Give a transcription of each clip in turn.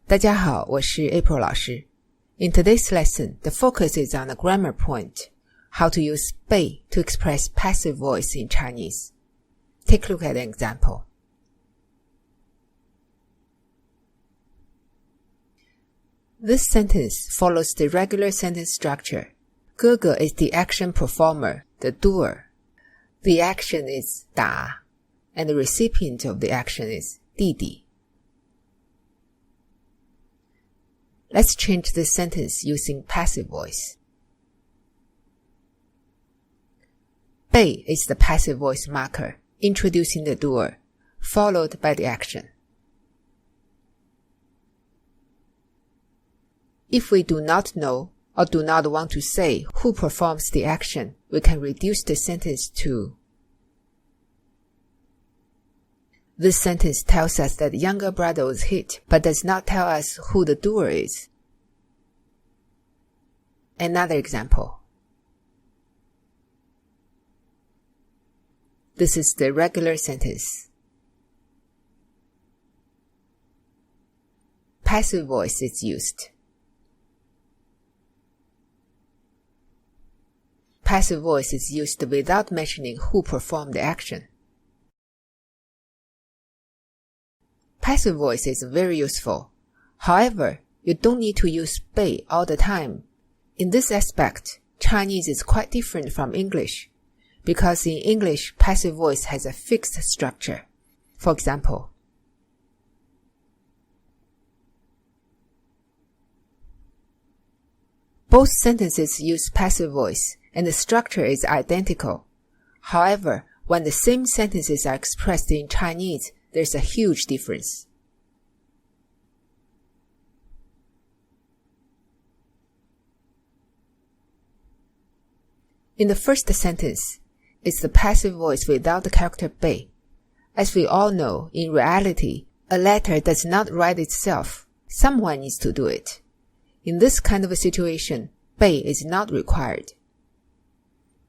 大家好，我是 April 老师。In today's lesson, the focus is on the grammar point, how to use 被 to express passive voice in Chinese. Take a look at an example. This sentence follows the regular sentence structure. 哥哥 is the action performer, the doer. The action is 打, and the recipient of the action is 弟弟. Let's change this sentence using passive voice. 被 is the passive voice marker, introducing the doer, followed by the action. If we do not know or do not want to say who performs the action, we can reduce the sentence to This sentence tells us that younger brother was hit, but does not tell us who the doer is. Another example. This is the regular sentence. Passive voice is used. Passive voice is used without mentioning who performed the action. Passive voice is very useful. However, you don't need to use 被 all the time. In this aspect, Chinese is quite different from English, because in English, passive voice has a fixed structure. For example, both sentences use passive voice, and the structure is identical. However, when the same sentences are expressed in Chinese, there's a huge difference. In the first sentence, it's the passive voice without the character 被. As we all know, in reality, a letter does not write itself. Someone needs to do it. In this kind of a situation, 被 is not required.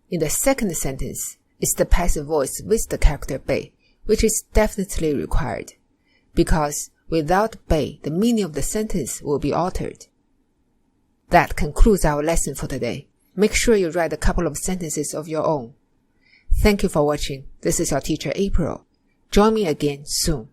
In the second sentence, it's the passive voice with the character 被, which is definitely required, because without 被, the meaning of the sentence will be altered. That concludes our lesson for today. Make sure you write a couple of sentences of your own. Thank you for watching. This is your teacher April. Join me again soon.